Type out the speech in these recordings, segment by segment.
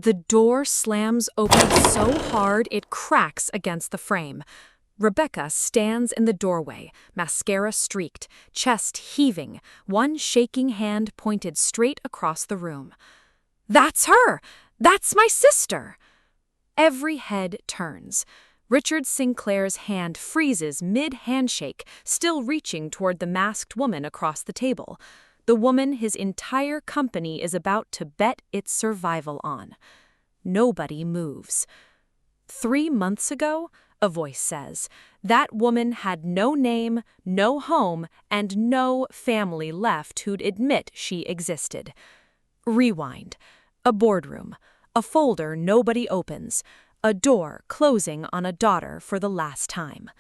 The door slams open so hard it cracks against the frame. Rebecca stands in the doorway, mascara streaked, chest heaving, one shaking hand pointed straight across the room. "That's her! That's my sister!" Every head turns. Richard Sinclair's hand freezes mid-handshake, still reaching toward the masked woman across the table. The woman his entire company is about to bet its survival on. Nobody moves. 3 months ago, a voice says, that woman had no name, no home, and no family left who'd admit she existed. Rewind. A boardroom. A folder nobody opens. A door closing on a daughter for the last time.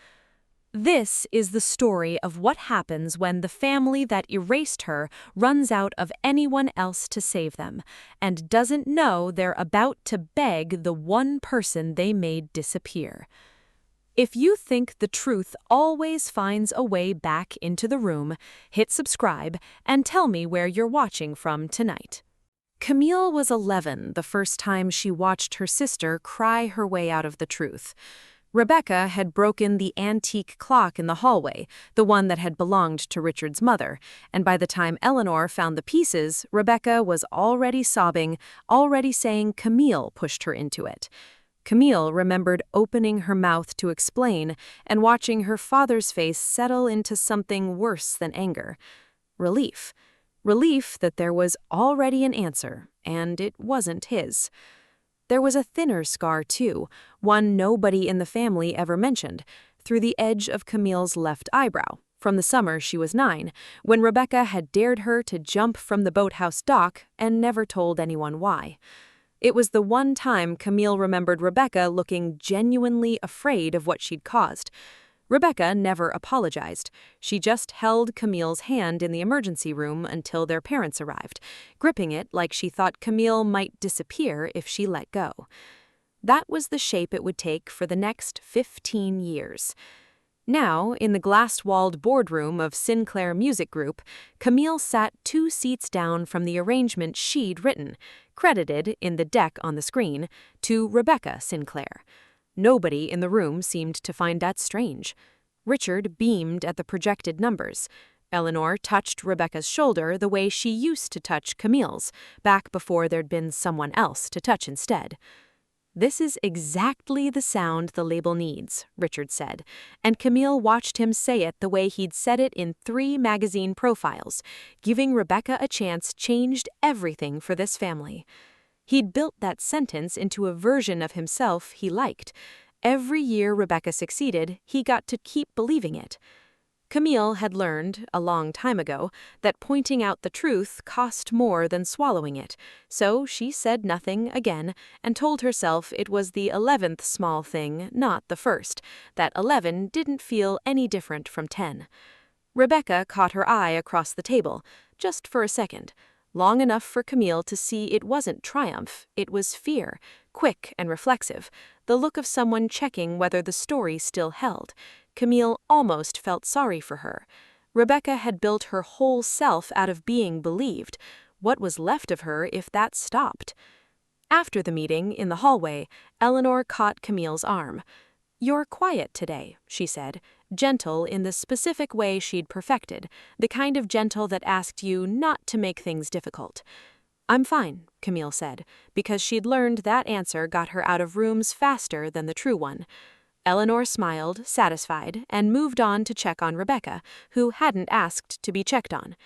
This is the story of what happens when the family that erased her runs out of anyone else to save them, and doesn't know they're about to beg the one person they made disappear. If you think the truth always finds a way back into the room, hit subscribe and tell me where you're watching from tonight. Camille was 11 the first time she watched her sister cry her way out of the truth. Rebecca had broken the antique clock in the hallway, the one that had belonged to Richard's mother, and by the time Eleanor found the pieces, Rebecca was already sobbing, already saying Camille pushed her into it. Camille remembered opening her mouth to explain and watching her father's face settle into something worse than anger. Relief. Relief that there was already an answer, and it wasn't his. There was a thinner scar, too, one nobody in the family ever mentioned, through the edge of Camille's left eyebrow, from the summer she was 9, when Rebecca had dared her to jump from the boathouse dock and never told anyone why. It was the one time Camille remembered Rebecca looking genuinely afraid of what she'd caused. Rebecca never apologized. She just held Camille's hand in the emergency room until their parents arrived, gripping it like she thought Camille might disappear if she let go. That was the shape it would take for the next 15 years. Now, in the glass-walled boardroom of Sinclair Music Group, Camille sat 2 seats down from the arrangement she'd written, credited in the deck on the screen, to Rebecca Sinclair. Nobody in the room seemed to find that strange. Richard beamed at the projected numbers. Eleanor touched Rebecca's shoulder the way she used to touch Camille's, back before there'd been someone else to touch instead. "This is exactly the sound the label needs," Richard said, and Camille watched him say it the way he'd said it in 3 magazine profiles. Giving Rebecca a chance changed everything for this family. He'd built that sentence into a version of himself he liked. Every year Rebecca succeeded, he got to keep believing it. Camille had learned, a long time ago, that pointing out the truth cost more than swallowing it, so she said nothing again and told herself it was the 11th small thing, not the first, that 11 didn't feel any different from 10. Rebecca caught her eye across the table, just for a second. Long enough for Camille to see it wasn't triumph, it was fear, quick and reflexive, the look of someone checking whether the story still held. Camille almost felt sorry for her. Rebecca had built her whole self out of being believed. What was left of her if that stopped? After the meeting, in the hallway, Eleanor caught Camille's arm. "You're quiet today," she said, gentle in the specific way she'd perfected, the kind of gentle that asked you not to make things difficult. "I'm fine," Camille said, because she'd learned that answer got her out of rooms faster than the true one. Eleanor smiled, satisfied, and moved on to check on Rebecca, who hadn't asked to be checked on.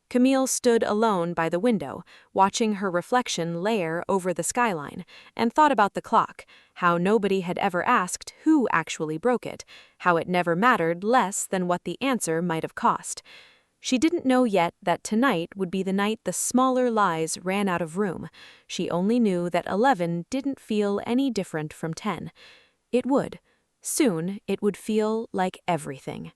Camille stood alone by the window, watching her reflection layer over the skyline, and thought about the clock, how nobody had ever asked who actually broke it, how it never mattered less than what the answer might have cost. She didn't know yet that tonight would be the night the smaller lies ran out of room. She only knew that 11 didn't feel any different from 10. It would. Soon, it would feel like everything.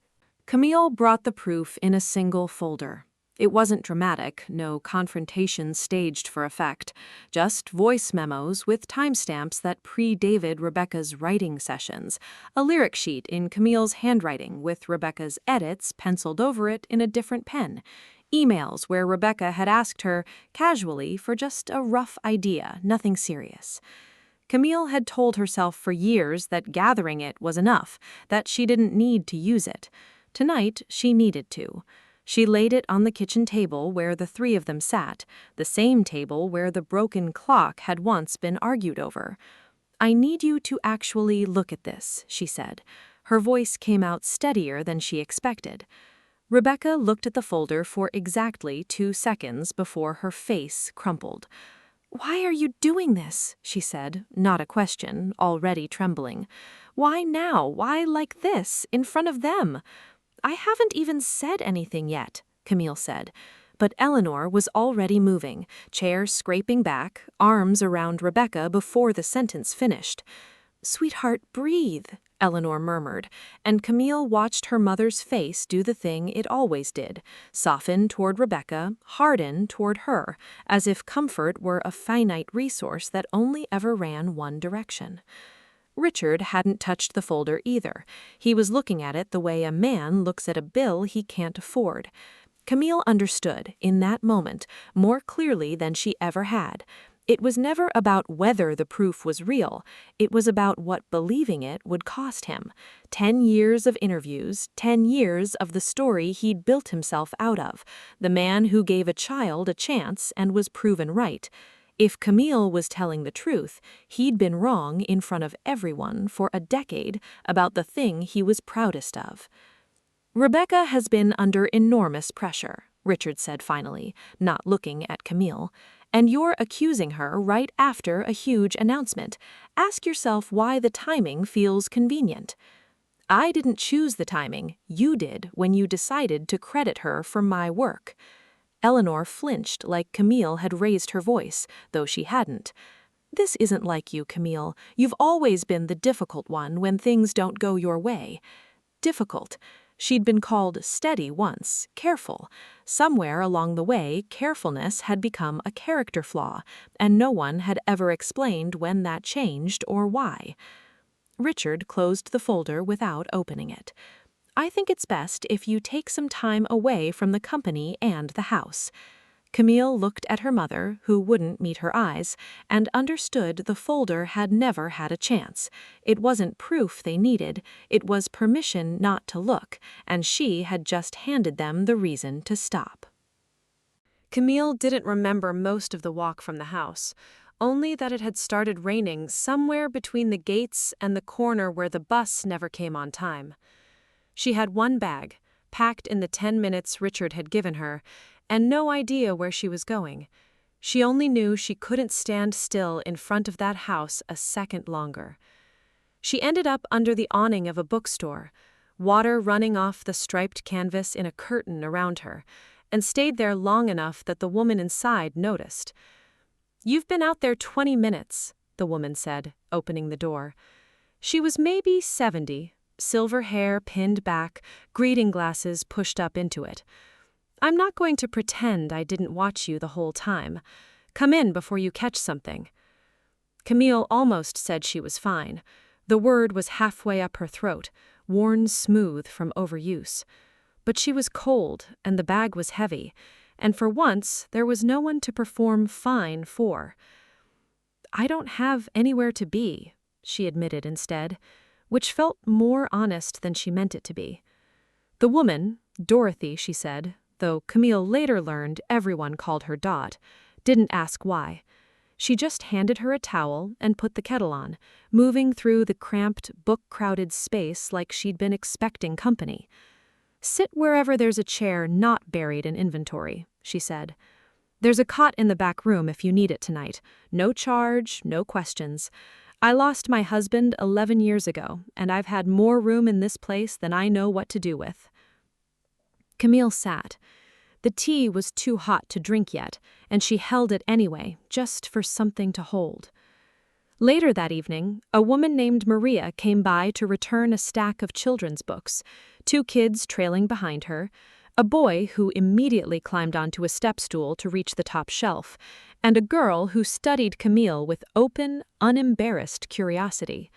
Camille brought the proof in a single folder. It wasn't dramatic, no confrontation staged for effect, just voice memos with timestamps that predated Rebecca's writing sessions, a lyric sheet in Camille's handwriting with Rebecca's edits penciled over it in a different pen. emails where Rebecca had asked her casually for just a rough idea, nothing serious. Camille had told herself for years that gathering it was enough, that she didn't need to use it. Tonight, she needed to. She laid it on the kitchen table where the three of them sat, the same table where the broken clock had once been argued over. "I need you to actually look at this," she said. Her voice came out steadier than she expected. Rebecca looked at the folder for exactly 2 seconds before her face crumpled. "Why are you doing this?" she said, not a question, already trembling. "Why now? Why like this, in front of them?" "I haven't even said anything yet," Camille said. But Eleanor was already moving, chair scraping back, arms around Rebecca before the sentence finished. "Sweetheart, breathe," Eleanor murmured, and Camille watched her mother's face do the thing it always did, soften toward Rebecca, harden toward her, as if comfort were a finite resource that only ever ran one direction. Richard hadn't touched the folder either. He was looking at it the way a man looks at a bill he can't afford. Camille understood, in that moment, more clearly than she ever had. It was never about whether the proof was real. It was about what believing it would cost him. 10 years of interviews, 10 years of the story he'd built himself out of, the man who gave a child a chance and was proven right. If Camille was telling the truth, he'd been wrong in front of everyone for a decade about the thing he was proudest of. "Rebecca has been under enormous pressure," Richard said finally, not looking at Camille. "And you're accusing her right after a huge announcement. Ask yourself why the timing feels convenient." "I didn't choose the timing. You did when you decided to credit her for my work." Eleanor flinched like Camille had raised her voice, though she hadn't. "This isn't like you, Camille. You've always been the difficult one when things don't go your way." Difficult. She'd been called steady once, careful. Somewhere along the way, carefulness had become a character flaw, and no one had ever explained when that changed or why. Richard closed the folder without opening it. "I think it's best if you take some time away from the company and the house." Camille looked at her mother, who wouldn't meet her eyes, and understood the folder had never had a chance. It wasn't proof they needed, it was permission not to look, and she had just handed them the reason to stop. Camille didn't remember most of the walk from the house, only that it had started raining somewhere between the gates and the corner where the bus never came on time. She had one bag, packed in the 10 minutes Richard had given her, and no idea where she was going. She only knew she couldn't stand still in front of that house a second longer. She ended up under the awning of a bookstore, water running off the striped canvas in a curtain around her, and stayed there long enough that the woman inside noticed. "You've been out there 20 minutes, the woman said, opening the door. She was maybe 70, silver hair pinned back, reading glasses pushed up into it. "I'm not going to pretend I didn't watch you the whole time. Come in before you catch something." Camille almost said she was fine. The word was halfway up her throat, worn smooth from overuse. But she was cold, and the bag was heavy, and for once there was no one to perform fine for. "I don't have anywhere to be," she admitted instead, which felt more honest than she meant it to be. The woman, Dorothy, she said, though Camille later learned everyone called her Dot, didn't ask why. She just handed her a towel and put the kettle on, moving through the cramped, book-crowded space like she'd been expecting company. "Sit wherever there's a chair not buried in inventory," she said. "There's a cot in the back room if you need it tonight. No charge, no questions. I lost my husband 11 years ago, and I've had more room in this place than I know what to do with." Camille sat. The tea was too hot to drink yet, and she held it anyway, just for something to hold. Later that evening, a woman named Maria came by to return a stack of children's books, 2 kids trailing behind her, a boy who immediately climbed onto a step stool to reach the top shelf, and a girl who studied Camille with open, unembarrassed curiosity.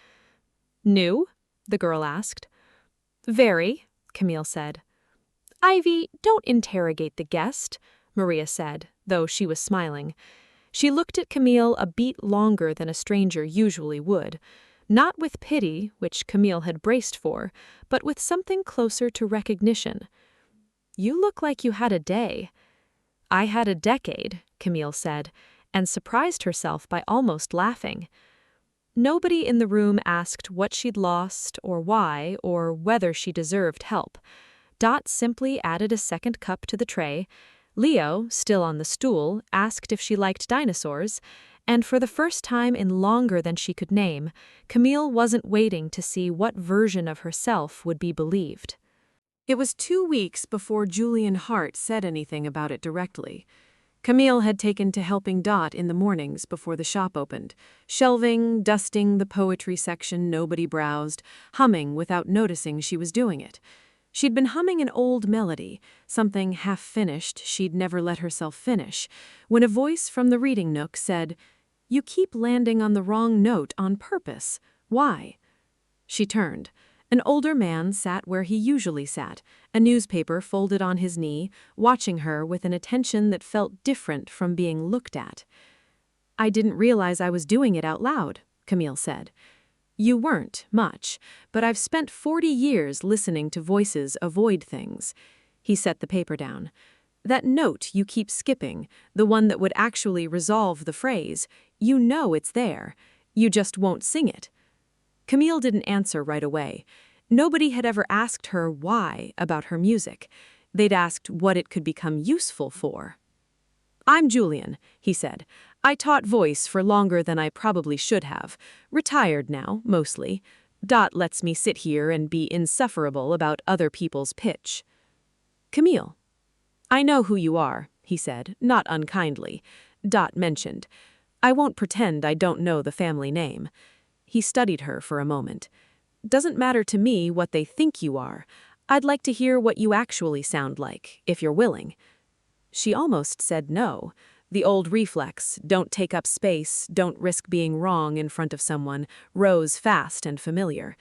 "New?" the girl asked. "Very," Camille said. Ivy, don't interrogate the guest, Maria said, though she was smiling. She looked at Camille a beat longer than a stranger usually would, not with pity, which Camille had braced for, but with something closer to recognition. You look like you had a day. I had a decade, Camille said, and surprised herself by almost laughing. Nobody in the room asked what she'd lost, or why, or whether she deserved help. Dot simply added a second cup to the tray. Leo, still on the stool, asked if she liked dinosaurs, and for the first time in longer than she could name, Camille wasn't waiting to see what version of herself would be believed. It was 2 weeks before Julian Hart said anything about it directly. Camille had taken to helping Dot in the mornings before the shop opened, shelving, dusting the poetry section nobody browsed, humming without noticing she was doing it. She'd been humming an old melody, something half-finished she'd never let herself finish, when a voice from the reading nook said, "You keep landing on the wrong note on purpose. Why?" She turned. An older man sat where he usually sat, a newspaper folded on his knee, watching her with an attention that felt different from being looked at. "I didn't realize I was doing it out loud," Camille said. "You weren't, much, but I've spent 40 years listening to voices avoid things." He set the paper down. "That note you keep skipping, the one that would actually resolve the phrase, you know it's there. You just won't sing it." Camille didn't answer right away. Nobody had ever asked her why about her music. They'd asked what it could become useful for. "I'm Julian," he said. "I taught voice for longer than I probably should have. Retired now, mostly. Dot lets me sit here and be insufferable about other people's pitch." "Camille." "I know who you are," he said, not unkindly. Dot mentioned. "I won't pretend I don't know the family name." He studied her for a moment. "Doesn't matter to me what they think you are. I'd like to hear what you actually sound like, if you're willing." She almost said no. The old reflex, don't take up space, don't risk being wrong in front of someone, rose fast and familiar.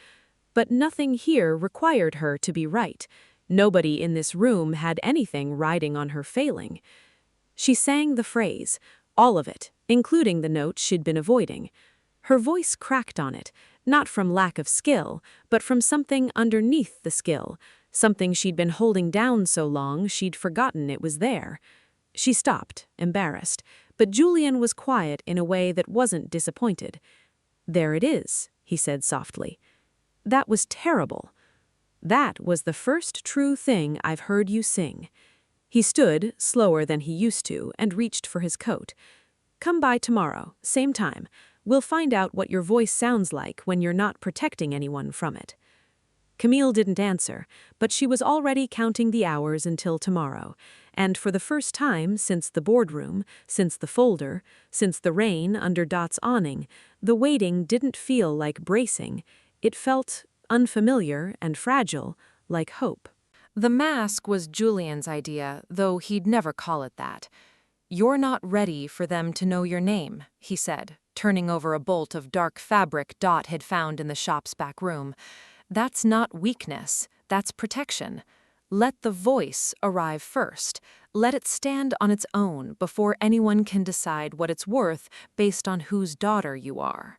But nothing here required her to be right. Nobody in this room had anything riding on her failing. She sang the phrase, all of it, including the note she'd been avoiding. Her voice cracked on it, not from lack of skill, but from something underneath the skill, something she'd been holding down so long she'd forgotten it was there. She stopped, embarrassed, but Julian was quiet in a way that wasn't disappointed. "There it is," he said softly. "That was terrible. That was the first true thing I've heard you sing." He stood, slower than he used to, and reached for his coat. "Come by tomorrow, same time. We'll find out what your voice sounds like when you're not protecting anyone from it." Camille didn't answer, but she was already counting the hours until tomorrow, and for the first time since the boardroom, since the folder, since the rain under Dot's awning, the waiting didn't feel like bracing. It felt unfamiliar and fragile, like hope. The mask was Julian's idea, though he'd never call it that. "You're not ready for them to know your name," he said, turning over a bolt of dark fabric Dot had found in the shop's back room. "That's not weakness, that's protection. Let the voice arrive first. Let it stand on its own before anyone can decide what it's worth based on whose daughter you are."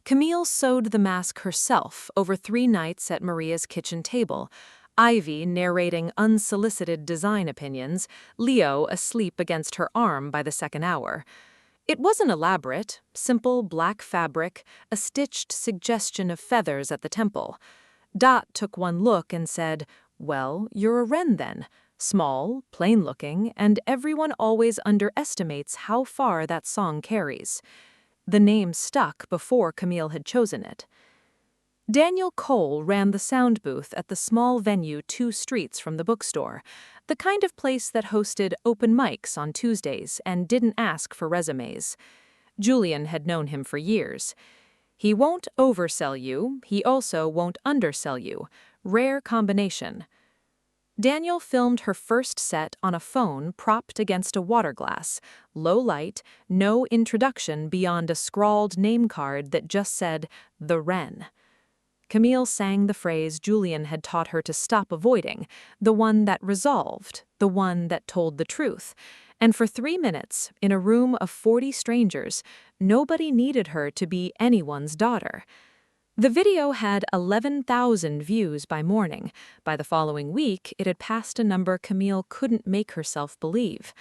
Camille sewed the mask herself over 3 nights at Maria's kitchen table, Ivy narrating unsolicited design opinions, Leo asleep against her arm by the second hour. It wasn't elaborate, simple black fabric, a stitched suggestion of feathers at the temple. Dot took one look and said, "Well, you're a wren then. Small, plain-looking, and everyone always underestimates how far that song carries." The name stuck before Camille had chosen it. Daniel Cole ran the sound booth at the small venue 2 streets from the bookstore, the kind of place that hosted open mics on Tuesdays and didn't ask for resumes. Julian had known him for years. He won't oversell you, he also won't undersell you. Rare combination. Daniel filmed her first set on a phone propped against a water glass, low light, no introduction beyond a scrawled name card that just said, "The Wren." Camille sang the phrase Julian had taught her to stop avoiding, the one that resolved, the one that told the truth. And for 3 minutes, in a room of 40 strangers, nobody needed her to be anyone's daughter. The video had 11,000 views by morning. By the following week, it had passed a number Camille couldn't make herself believe.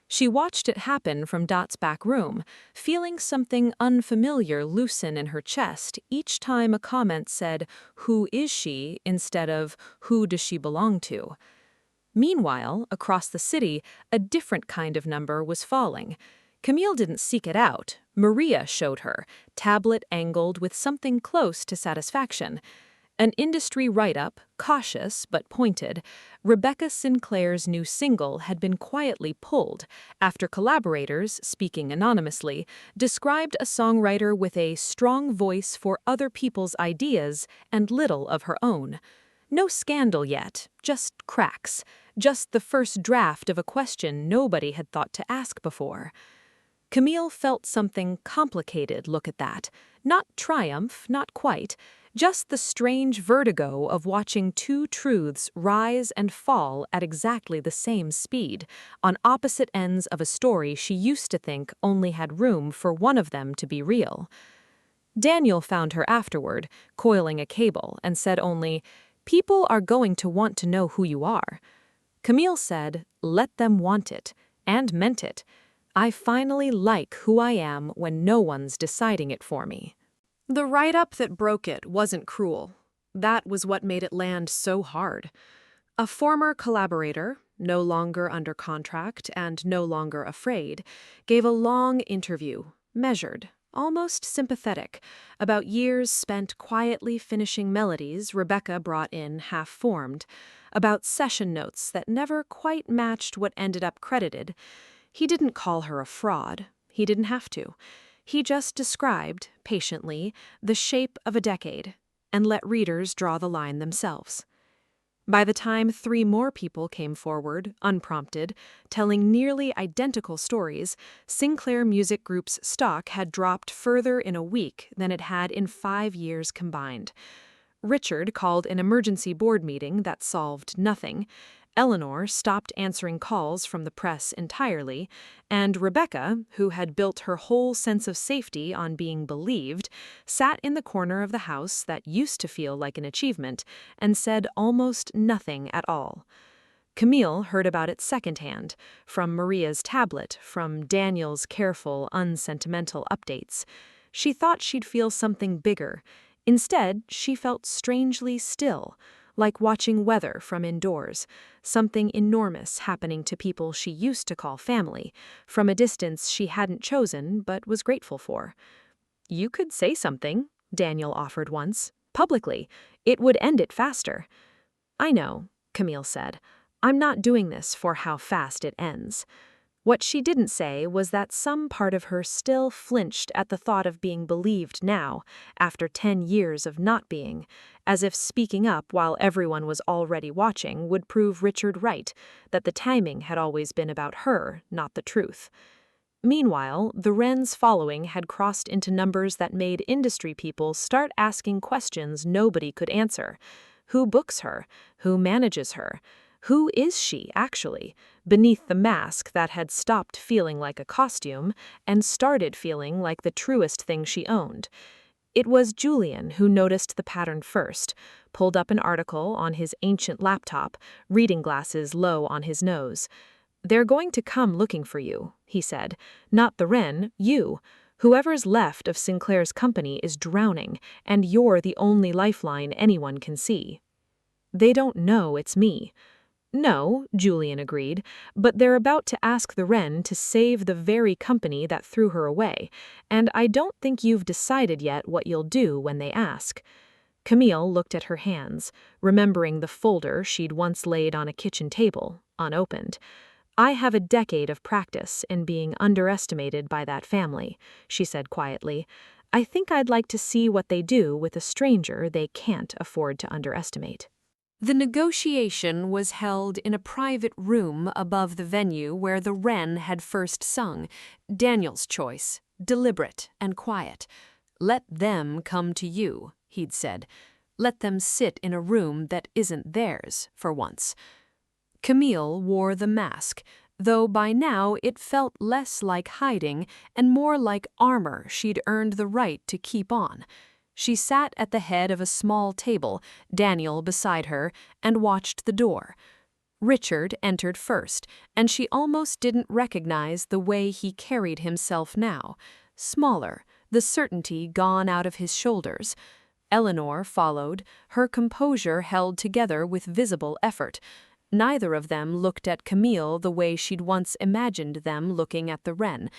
She watched it happen from Dot's back room, feeling something unfamiliar loosen in her chest each time a comment said, "Who is she?" instead of, "Who does she belong to?" Meanwhile, across the city, a different kind of number was falling. Camille didn't seek it out. Maria showed her, tablet angled with something close to satisfaction. An industry write-up, cautious but pointed, Rebecca Sinclair's new single had been quietly pulled after collaborators, speaking anonymously, described a songwriter with a strong voice for other people's ideas and little of her own. No scandal yet, just cracks, just the first draft of a question nobody had thought to ask before. Camille felt something complicated look at that. Not triumph, not quite. Just the strange vertigo of watching two truths rise and fall at exactly the same speed, on opposite ends of a story she used to think only had room for one of them to be real. Daniel found her afterward, coiling a cable, and said only, "People are going to want to know who you are." Camille said, "Let them want it," and meant it. "I finally like who I am when no one's deciding it for me." The write-up that broke it wasn't cruel. That was what made it land so hard. A former collaborator, no longer under contract and no longer afraid, gave a long interview, measured, almost sympathetic, about years spent quietly finishing melodies Rebecca brought in half-formed, about session notes that never quite matched what ended up credited. He didn't call her a fraud. He didn't have to. He just described, patiently, the shape of a decade, and let readers draw the line themselves. By the time 3 more people came forward, unprompted, telling nearly identical stories, Sinclair Music Group's stock had dropped further in a week than it had in 5 years combined. Richard called an emergency board meeting that solved nothing. Eleanor stopped answering calls from the press entirely, and Rebecca, who had built her whole sense of safety on being believed, sat in the corner of the house that used to feel like an achievement and said almost nothing at all. Camille heard about it secondhand, from Maria's tablet, from Daniel's careful, unsentimental updates. She thought she'd feel something bigger. Instead, she felt strangely still, like watching weather from indoors, something enormous happening to people she used to call family, from a distance she hadn't chosen but was grateful for. "You could say something," Daniel offered once, publicly. "It would end it faster." "I know," Camille said. "I'm not doing this for how fast it ends." What she didn't say was that some part of her still flinched at the thought of being believed now, after 10 years of not being, as if speaking up while everyone was already watching would prove Richard right, that the timing had always been about her, not the truth. Meanwhile, the Wren's following had crossed into numbers that made industry people start asking questions nobody could answer. Who books her? Who manages her? Who is she, actually, beneath the mask that had stopped feeling like a costume and started feeling like the truest thing she owned? It was Julian who noticed the pattern first, pulled up an article on his ancient laptop, reading glasses low on his nose. "They're going to come looking for you," he said. "Not the Wren, you. Whoever's left of Sinclair's company is drowning, and you're the only lifeline anyone can see." "They don't know it's me." "No," Julian agreed, "but they're about to ask the Wren to save the very company that threw her away, and I don't think you've decided yet what you'll do when they ask." Camille looked at her hands, remembering the folder she'd once laid on a kitchen table, unopened. "I have a decade of practice in being underestimated by that family," she said quietly. "I think I'd like to see what they do with a stranger they can't afford to underestimate." The negotiation was held in a private room above the venue where the Wren had first sung, Daniel's choice, deliberate and quiet. "Let them come to you," he'd said. Let them sit in a room that isn't theirs, for once. Camille wore the mask, though by now it felt less like hiding and more like armor she'd earned the right to keep on. She sat at the head of a small table, Daniel beside her, and watched the door. Richard entered first, and she almost didn't recognize the way he carried himself now. Smaller, the certainty gone out of his shoulders. Eleanor followed, her composure held together with visible effort. Neither of them looked at Camille the way she'd once imagined them looking at the wren.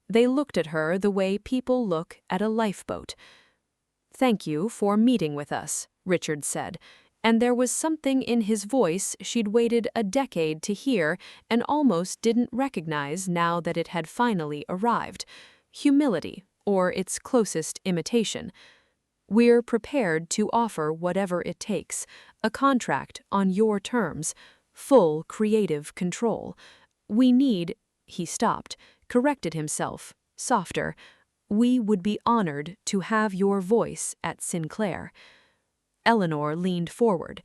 They looked at her the way people look at a lifeboat. "Thank you for meeting with us," Richard said, and there was something in his voice she'd waited a decade to hear and almost didn't recognize now that it had finally arrived. Humility, or its closest imitation. "We're prepared to offer whatever it takes, a contract on your terms. Full creative control. We need—" He stopped, corrected himself, softer. "We would be honored to have your voice at Sinclair." Eleanor leaned forward.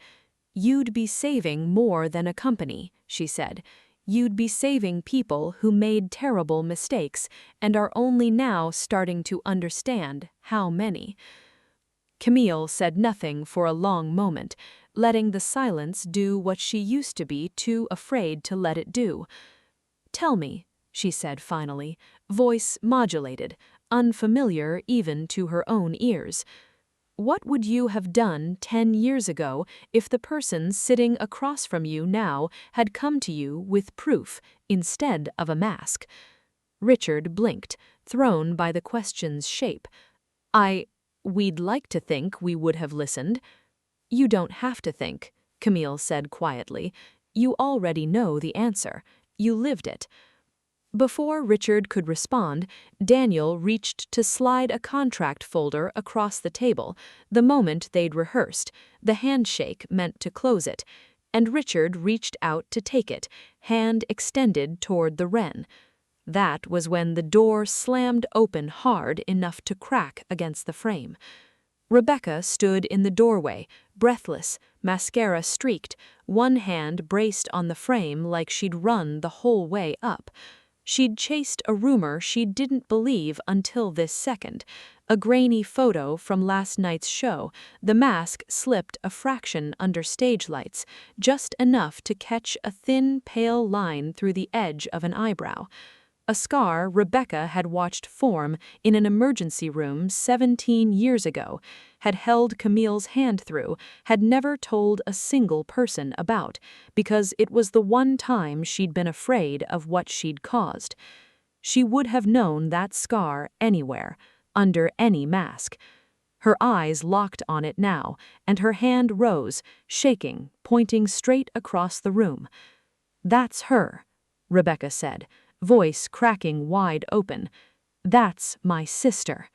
"You'd be saving more than a company," she said. "You'd be saving people who made terrible mistakes and are only now starting to understand how many." Camille said nothing for a long moment, letting the silence do what she used to be too afraid to let it do. "Tell me," she said finally, voice modulated, unfamiliar even to her own ears. "What would you have done 10 years ago if the person sitting across from you now had come to you with proof instead of a mask?" Richard blinked, thrown by the question's shape. We'd like to think we would have listened." "You don't have to think," Camille said quietly. "You already know the answer. You lived it." Before Richard could respond, Daniel reached to slide a contract folder across the table, the moment they'd rehearsed, the handshake meant to close it, and Richard reached out to take it, hand extended toward the wren. That was when the door slammed open hard enough to crack against the frame. Rebecca stood in the doorway, breathless, mascara streaked, one hand braced on the frame like she'd run the whole way up. She'd chased a rumor she didn't believe until this second. A grainy photo from last night's show, the mask slipped a fraction under stage lights, just enough to catch a thin, pale line through the edge of an eyebrow. A scar Rebecca had watched form in an emergency room 17 years ago, had held Camille's hand through, had never told a single person about, because it was the one time she'd been afraid of what she'd caused. She would have known that scar anywhere, under any mask. Her eyes locked on it now, and her hand rose, shaking, pointing straight across the room. "That's her," Rebecca said, voice cracking wide open. "That's my sister."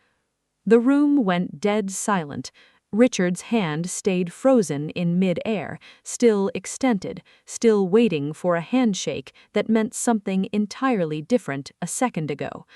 The room went dead silent. Richard's hand stayed frozen in mid-air, still extended, still waiting for a handshake that meant something entirely different a second ago.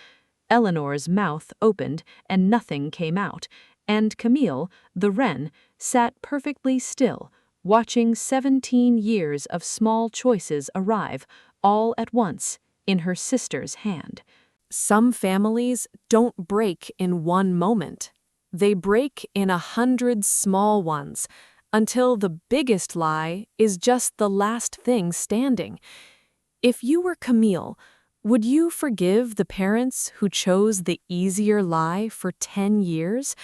Eleanor's mouth opened and nothing came out, and Camille, the wren, sat perfectly still, watching 17 years of small choices arrive, all at once, in her sister's hand. Some families don't break in one moment. They break in 100 small ones, until the biggest lie is just the last thing standing. If you were Camille, would you forgive the parents who chose the easier lie for 10 years?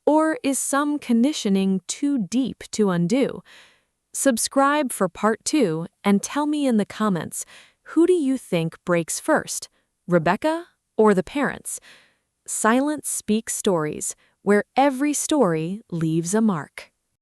Or is some conditioning too deep to undo? Subscribe for part 2 and tell me in the comments, who do you think breaks first, Rebecca or the parents? Silence Speaks Stories, where every story leaves a mark.